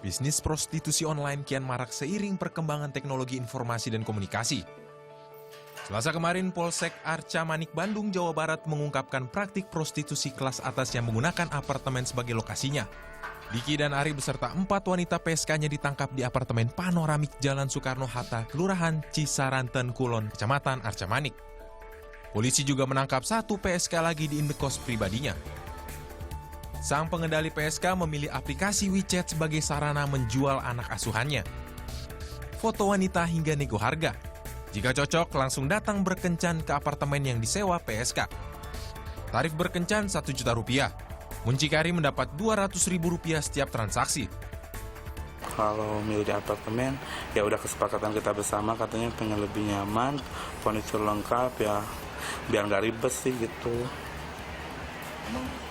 Bisnis prostitusi online kian marak seiring perkembangan teknologi informasi dan komunikasi. Selasa kemarin, Polsek Arca Manik Bandung, Jawa Barat mengungkapkan praktik prostitusi kelas atas yang menggunakan apartemen sebagai lokasinya. Diki dan Ari beserta 4 wanita PSK-nya ditangkap di apartemen panoramik Jalan Soekarno-Hatta, Kelurahan Cisaranten Kulon, Kecamatan Arca Manik. Polisi juga menangkap 1 PSK lagi di indekos pribadinya. Sang pengendali PSK memilih aplikasi WeChat sebagai sarana menjual anak asuhannya. Foto wanita hingga nego harga. Jika cocok, langsung datang berkencan ke apartemen yang disewa PSK. Tarif berkencan Rp1.000.000. Muncikari mendapat Rp200.000 setiap transaksi. Kalau milih di apartemen, ya udah kesepakatan kita bersama, katanya pengen lebih nyaman, furniture lengkap, ya biar nggak ribet sih gitu. Emang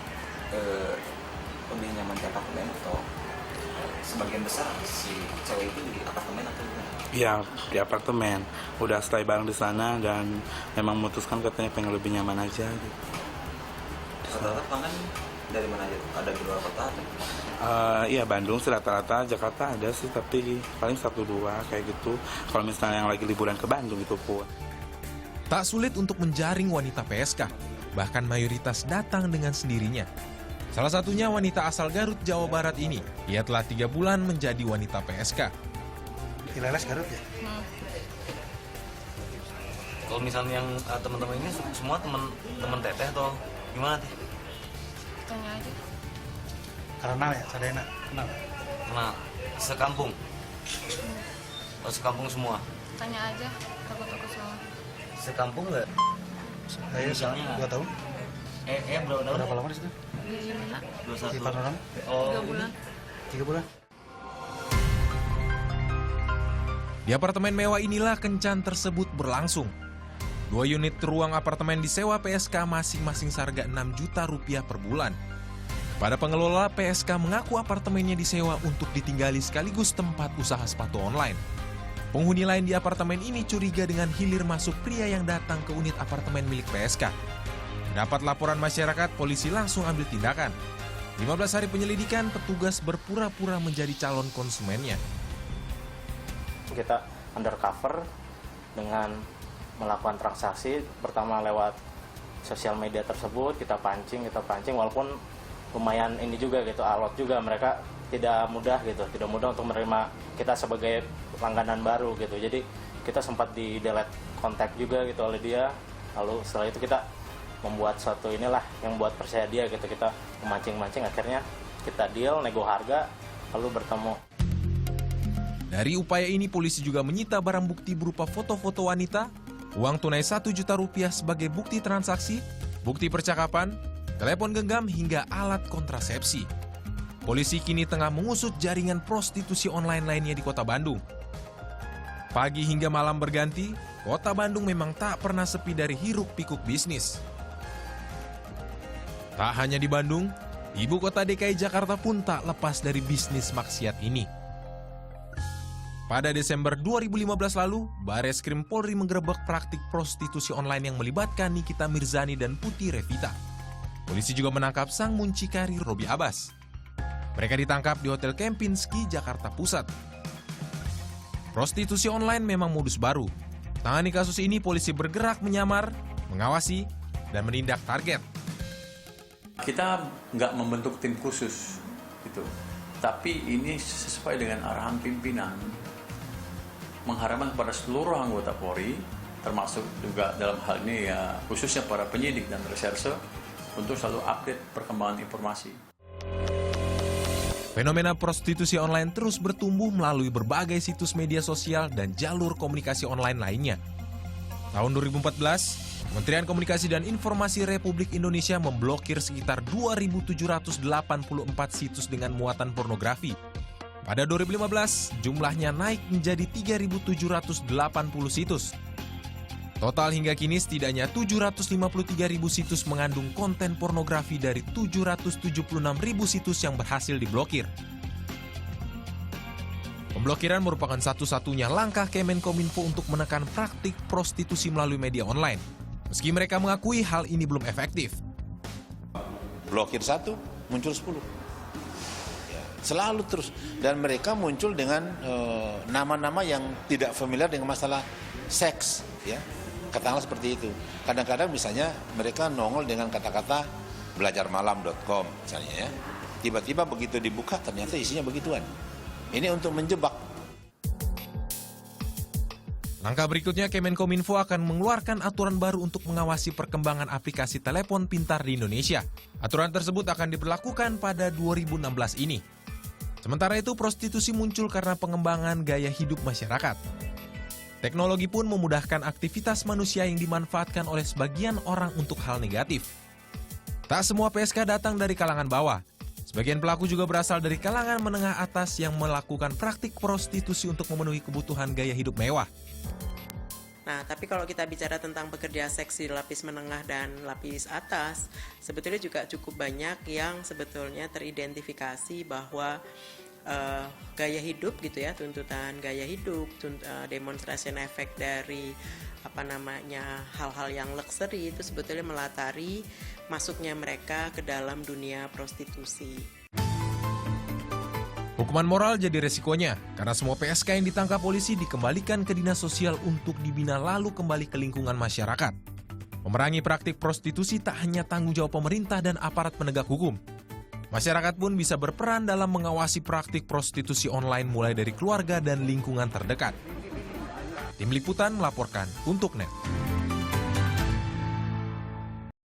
lebih nyaman di apartemen atau sebagian besar si cewek itu di apartemen atau gimana? Iya, di apartemen. Udah stay bareng di sana dan memang memutuskan katanya pengen lebih nyaman aja gitu. Rata-rata pelanggan dari mana aja? Ada di luar kota? Iya, Bandung sih rata-rata, Jakarta ada sih, tapi paling 1-2 kayak gitu. Kalau misalnya yang lagi liburan ke Bandung itu pun. Tak sulit untuk menjaring wanita PSK, bahkan mayoritas datang dengan sendirinya. Salah satunya wanita asal Garut, Jawa Barat ini. Ia telah 3 bulan menjadi wanita PSK. Ileles Garut ya? Kalau misalnya yang teman-teman ini semua teman teteh atau gimana teh? Tanya aja. Karena ya, sadena kenal. Nah, sekampung. Oh, sekampung semua. Tanya aja, takut salah. Sekampung nggak? Saya Misalnya- 2 tahun. Berapa tahun? Berapa lama di situ? Di mana? 4 21. orang? Oh, 3 bulan. 3 bulan. Di apartemen mewah inilah kencan tersebut berlangsung. 2 unit ruang apartemen disewa PSK masing-masing seharga Rp6 juta per bulan. Pada pengelola, PSK mengaku apartemennya disewa untuk ditinggali sekaligus tempat usaha sepatu online. Penghuni lain di apartemen ini curiga dengan hilir masuk pria yang datang ke unit apartemen milik PSK. Dapat laporan masyarakat, polisi langsung ambil tindakan. 15 hari penyelidikan, petugas berpura-pura menjadi calon konsumennya. Kita undercover dengan melakukan transaksi, pertama lewat sosial media tersebut, kita pancing walaupun lumayan ini juga gitu, alot juga, mereka tidak mudah untuk menerima kita sebagai langganan baru gitu. Jadi kita sempat di delete kontak juga gitu oleh dia. Lalu setelah itu kita membuat suatu inilah yang buat percaya dia gitu, kita memancing-mancing, akhirnya kita deal, nego harga, lalu bertemu. Dari upaya ini, polisi juga menyita barang bukti berupa foto-foto wanita, uang tunai Rp1 juta sebagai bukti transaksi, bukti percakapan, telepon genggam hingga alat kontrasepsi. Polisi kini tengah mengusut jaringan prostitusi online lainnya di Kota Bandung. Pagi hingga malam berganti, Kota Bandung memang tak pernah sepi dari hiruk-pikuk bisnis. Tak hanya di Bandung, ibu kota DKI Jakarta pun tak lepas dari bisnis maksiat ini. Pada Desember 2015 lalu, Bareskrim Polri menggerebek praktik prostitusi online yang melibatkan Nikita Mirzani dan Putih Revita. Polisi juga menangkap sang muncikari Robi Abbas. Mereka ditangkap di Hotel Kempinski, Jakarta Pusat. Prostitusi online memang modus baru. Tangani kasus ini, polisi bergerak menyamar, mengawasi, dan menindak target. Kita nggak membentuk tim khusus, gitu. Tapi ini sesuai dengan arahan pimpinan. Mengharapkan kepada seluruh anggota Polri, termasuk juga dalam hal ini ya khususnya para penyidik dan reserse, untuk selalu update perkembangan informasi. Fenomena prostitusi online terus bertumbuh melalui berbagai situs media sosial dan jalur komunikasi online lainnya. Tahun 2014, Kementerian Komunikasi dan Informasi Republik Indonesia memblokir sekitar 2.784 situs dengan muatan pornografi. Pada 2015, jumlahnya naik menjadi 3.780 situs. Total hingga kini setidaknya 753.000 situs mengandung konten pornografi dari 776.000 situs yang berhasil diblokir. Pemblokiran merupakan satu-satunya langkah Kemenkominfo untuk menekan praktik prostitusi melalui media online. Meski mereka mengakui hal ini belum efektif. Blokir 1, muncul 10. selalu terus. Dan mereka muncul dengan nama-nama yang tidak familiar dengan masalah seks, ya. Katakanlah seperti itu. Kadang-kadang misalnya mereka nongol dengan kata-kata belajarmalam.com misalnya, ya. Tiba-tiba begitu dibuka ternyata isinya begituan. Ini untuk menjebak. Langkah berikutnya, Kemenkominfo akan mengeluarkan aturan baru untuk mengawasi perkembangan aplikasi telepon pintar di Indonesia. Aturan tersebut akan diberlakukan pada 2016 ini. Sementara itu, prostitusi muncul karena pengembangan gaya hidup masyarakat. Teknologi pun memudahkan aktivitas manusia yang dimanfaatkan oleh sebagian orang untuk hal negatif. Tak semua PSK datang dari kalangan bawah. Sebagian pelaku juga berasal dari kalangan menengah atas yang melakukan praktik prostitusi untuk memenuhi kebutuhan gaya hidup mewah. Nah, tapi kalau kita bicara tentang pekerja seks di lapis menengah dan lapis atas, sebetulnya juga cukup banyak yang sebetulnya teridentifikasi bahwa gaya hidup gitu ya, tuntutan gaya hidup, demonstration efek dari hal-hal yang luxury itu sebetulnya melatari masuknya mereka ke dalam dunia prostitusi. Hukuman moral jadi resikonya, karena semua PSK yang ditangkap polisi dikembalikan ke dinas sosial untuk dibina lalu kembali ke lingkungan masyarakat. Memerangi praktik prostitusi tak hanya tanggung jawab pemerintah dan aparat penegak hukum. Masyarakat pun bisa berperan dalam mengawasi praktik prostitusi online mulai dari keluarga dan lingkungan terdekat. Tim Liputan melaporkan untuk NET.